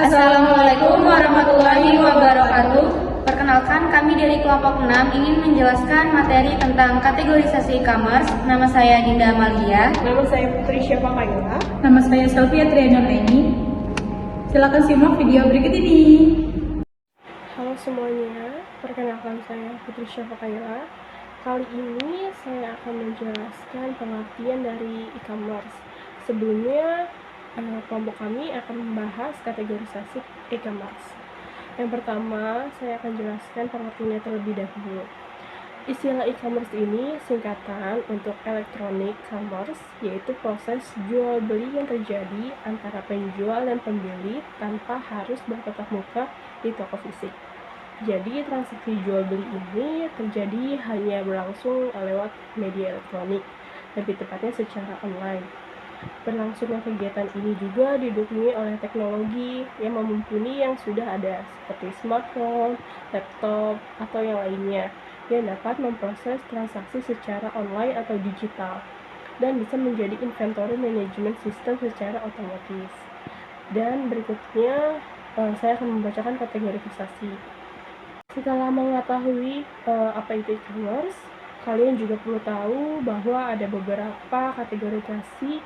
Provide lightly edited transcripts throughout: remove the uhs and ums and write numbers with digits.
Assalamualaikum warahmatullahi wabarakatuh. Perkenalkan, kami dari kelompok 6 ingin menjelaskan materi tentang kategorisasi e-commerce. Nama saya Dinda Amalia. Nama saya Putri Syafa Kayla. Nama saya Sylvia Triana Meni. Silakan simak video berikut ini. Halo semuanya, perkenalkan saya Putri Syafa Kayla. Kali ini saya akan menjelaskan pengertian dari e-commerce. Sebelumnya, kelompok kami akan membahas kategorisasi e-commerce. Yang pertama, saya akan jelaskan pengertiannya terlebih dahulu. Istilah e-commerce ini singkatan untuk electronic commerce, yaitu proses jual beli yang terjadi antara penjual dan pembeli tanpa harus bertatap muka di toko fisik. Jadi transaksi jual beli ini terjadi hanya berlangsung lewat media elektronik, lebih tepatnya secara online. Berlangsungnya kegiatan ini juga didukung oleh teknologi yang mumpuni yang sudah ada, seperti smartphone, laptop, atau yang lainnya, yang dapat memproses transaksi secara online atau digital, dan bisa menjadi inventory management system secara otomatis. Dan berikutnya, saya akan membacakan kategorisasi. Setelah mengetahui apa itu e-commerce, kalian juga perlu tahu bahwa ada beberapa kategorisasi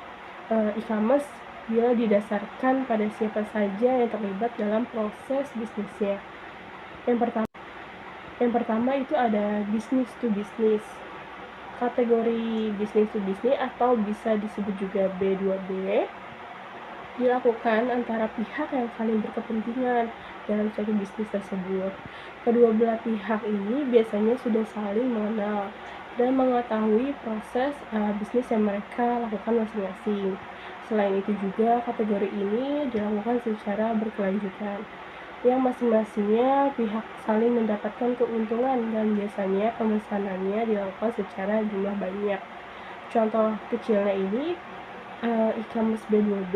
e-commerce bila didasarkan pada siapa saja yang terlibat dalam proses bisnisnya. Yang pertama itu ada business to business. Kategori business to business atau bisa disebut juga B2B dilakukan antara pihak yang saling berkepentingan dalam suatu bisnis tersebut. Kedua belah pihak ini biasanya sudah saling mengenal dan mengetahui proses bisnis yang mereka lakukan masing-masing. Selain itu juga kategori ini dilakukan secara berkelanjutan, yang masing-masingnya pihak saling mendapatkan keuntungan dan biasanya pemesanannya dilakukan secara jumlah banyak. Contoh kecilnya ini e-commerce B2B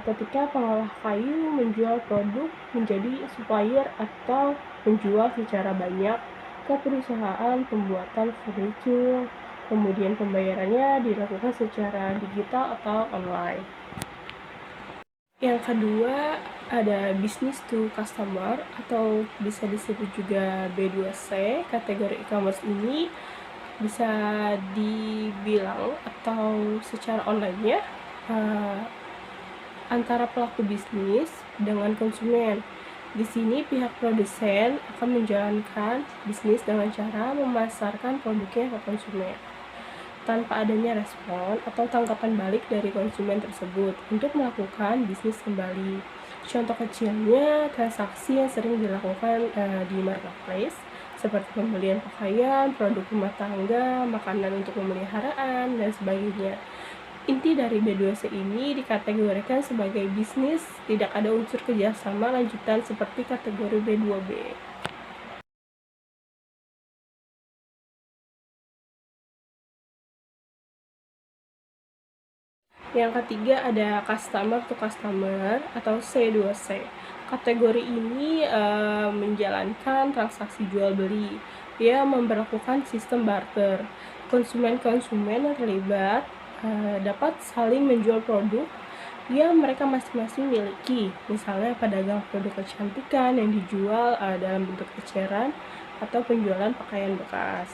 ketika pengolah kayu menjual produk menjadi supplier atau menjual secara banyak ke perusahaan pembuatan furniture, kemudian pembayarannya dilakukan secara digital atau online. Yang kedua ada business to customer atau bisa disebut juga B2C. Kategori e-commerce ini bisa dibilang atau secara online-nya antara pelaku bisnis dengan konsumen. Di sini pihak produsen akan menjalankan bisnis dengan cara memasarkan produknya ke konsumen tanpa adanya respon atau tanggapan balik dari konsumen tersebut untuk melakukan bisnis kembali. Contoh kecilnya transaksi yang sering dilakukan di marketplace seperti pembelian pakaian, produk rumah tangga, makanan untuk pemeliharaan, dan sebagainya. Inti dari B2C ini dikategorikan sebagai bisnis, tidak ada unsur kerjasama lanjutan seperti kategori B2B. Yang ketiga ada customer to customer atau C2C. Kategori ini menjalankan transaksi jual beli. Dia memberlakukan sistem barter. Konsumen-konsumen yang terlibat dapat saling menjual produk yang mereka masing-masing miliki. Misalnya pedagang produk kecantikan yang dijual dalam bentuk eceran atau penjualan pakaian bekas.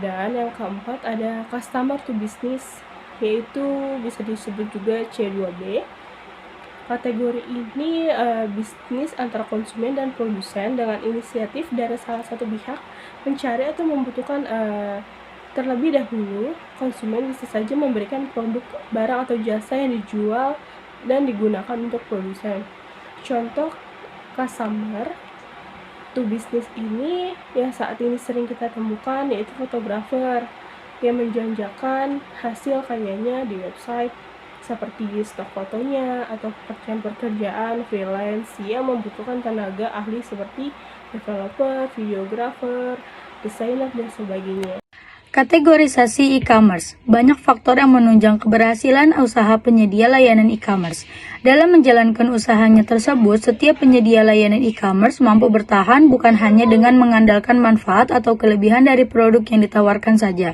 Dan yang keempat ada customer to business, yaitu bisa disebut juga C2B. Kategori ini bisnis antara konsumen dan produsen dengan inisiatif dari salah satu pihak mencari atau membutuhkan terlebih dahulu. Konsumen bisa saja memberikan produk, barang atau jasa yang dijual dan digunakan untuk produsen. Contoh customer to business ini yang saat ini sering kita temukan yaitu fotografer yang menjanjikan hasil karyanya di website seperti stok fotonya atau pekerjaan freelance yang membutuhkan tenaga ahli seperti developer, videographer, desainer, dan sebagainya. Kategorisasi e-commerce. Banyak faktor yang menunjang keberhasilan usaha penyedia layanan e-commerce. Dalam menjalankan usahanya tersebut, setiap penyedia layanan e-commerce mampu bertahan bukan hanya dengan mengandalkan manfaat atau kelebihan dari produk yang ditawarkan saja,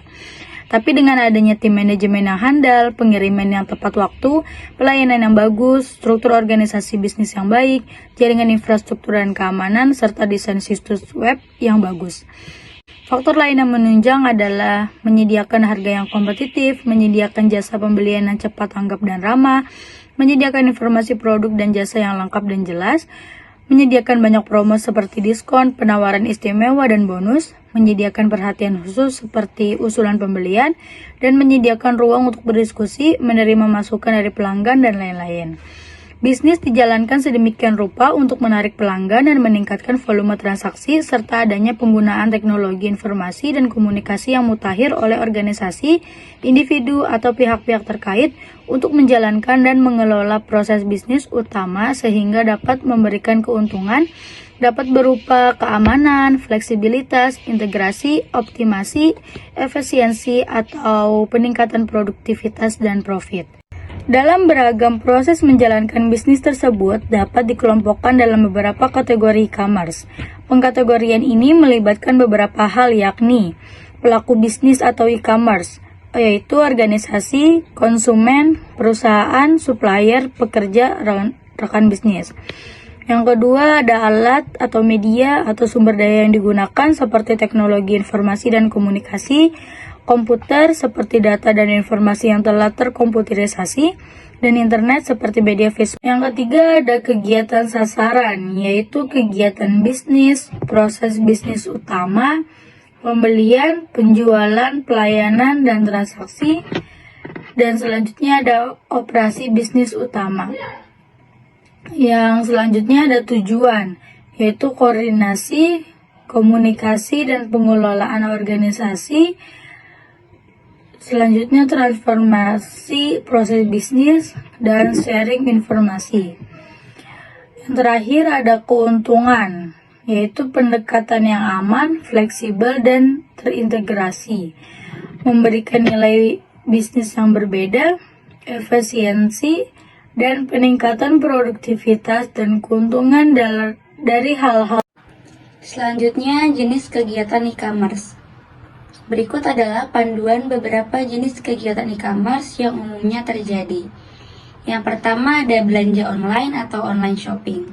tapi dengan adanya tim manajemen yang handal, pengiriman yang tepat waktu, pelayanan yang bagus, struktur organisasi bisnis yang baik, jaringan infrastruktur dan keamanan, serta desain situs web yang bagus. Faktor lain yang menunjang adalah menyediakan harga yang kompetitif, menyediakan jasa pembelian yang cepat, tanggap, dan ramah, menyediakan informasi produk dan jasa yang lengkap dan jelas, menyediakan banyak promo seperti diskon, penawaran istimewa, dan bonus, menyediakan perhatian khusus seperti usulan pembelian, dan menyediakan ruang untuk berdiskusi, menerima masukan dari pelanggan, dan lain-lain. Bisnis dijalankan sedemikian rupa untuk menarik pelanggan dan meningkatkan volume transaksi, serta adanya penggunaan teknologi informasi dan komunikasi yang mutakhir oleh organisasi, individu, atau pihak-pihak terkait untuk menjalankan dan mengelola proses bisnis utama sehingga dapat memberikan keuntungan, dapat berupa keamanan, fleksibilitas, integrasi, optimasi, efisiensi, atau peningkatan produktivitas dan profit. Dalam beragam proses menjalankan bisnis tersebut dapat dikelompokkan dalam beberapa kategori e-commerce. Pengkategorian ini melibatkan beberapa hal, yakni pelaku bisnis atau e-commerce, yaitu organisasi, konsumen, perusahaan, supplier, pekerja, rekan bisnis. Yang kedua ada alat atau media atau sumber daya yang digunakan seperti teknologi informasi dan komunikasi, komputer seperti data dan informasi yang telah terkomputerisasi, dan internet seperti media visual. Yang ketiga ada kegiatan sasaran, yaitu kegiatan bisnis, proses bisnis utama, pembelian, penjualan, pelayanan, dan transaksi. Dan selanjutnya ada operasi bisnis utama. Yang selanjutnya ada tujuan, yaitu koordinasi, komunikasi, dan pengelolaan organisasi. Selanjutnya transformasi proses bisnis dan sharing informasi. Yang terakhir ada keuntungan, yaitu pendekatan yang aman, fleksibel, dan terintegrasi, memberikan nilai bisnis yang berbeda, efisiensi, dan peningkatan produktivitas dan keuntungan dari hal-hal. Selanjutnya, jenis kegiatan e-commerce. Berikut adalah panduan beberapa jenis kegiatan e-commerce yang umumnya terjadi. Yang pertama ada belanja online atau online shopping.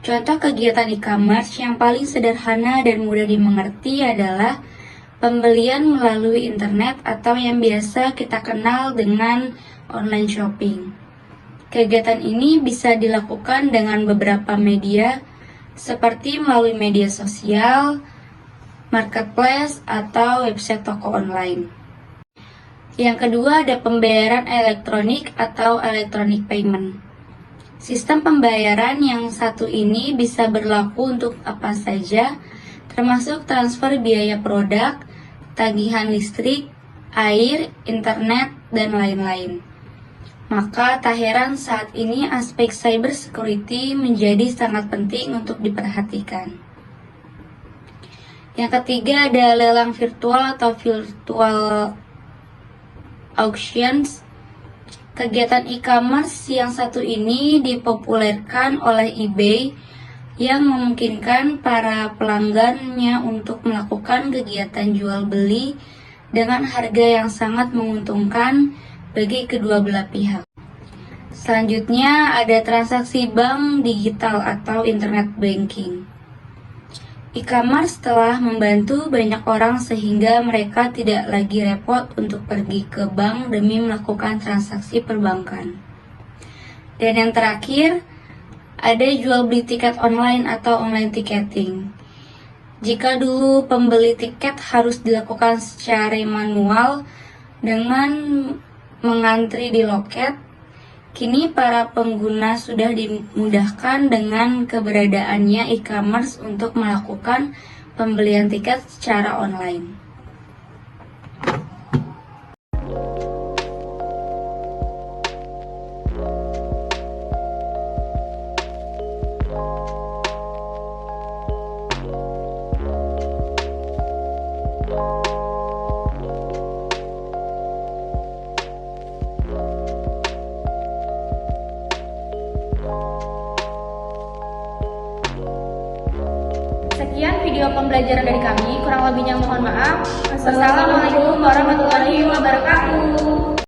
Contoh kegiatan e-commerce yang paling sederhana dan mudah dimengerti adalah pembelian melalui internet atau yang biasa kita kenal dengan online shopping. Kegiatan ini bisa dilakukan dengan beberapa media seperti melalui media sosial, marketplace, atau website toko online. Yang kedua ada pembayaran elektronik atau electronic payment. Sistem pembayaran yang satu ini bisa berlaku untuk apa saja, termasuk transfer biaya produk, tagihan listrik, air, internet, dan lain-lain. Maka tak heran saat ini aspek cyber security menjadi sangat penting untuk diperhatikan. Yang ketiga ada lelang virtual atau virtual auctions. Kegiatan e-commerce yang satu ini dipopulerkan oleh eBay yang memungkinkan para pelanggannya untuk melakukan kegiatan jual beli dengan harga yang sangat menguntungkan bagi kedua belah pihak. Selanjutnya ada transaksi bank digital atau internet banking. E-commerce telah membantu banyak orang sehingga mereka tidak lagi repot untuk pergi ke bank demi melakukan transaksi perbankan. Dan yang terakhir, ada jual beli tiket online atau online ticketing. Jika dulu pembeli tiket harus dilakukan secara manual dengan mengantri di loket, kini para pengguna sudah dimudahkan dengan keberadaannya e-commerce untuk melakukan pembelian tiket secara online. Sekian video pembelajaran dari kami, kurang lebihnya mohon maaf. Wassalamualaikum warahmatullahi wabarakatuh.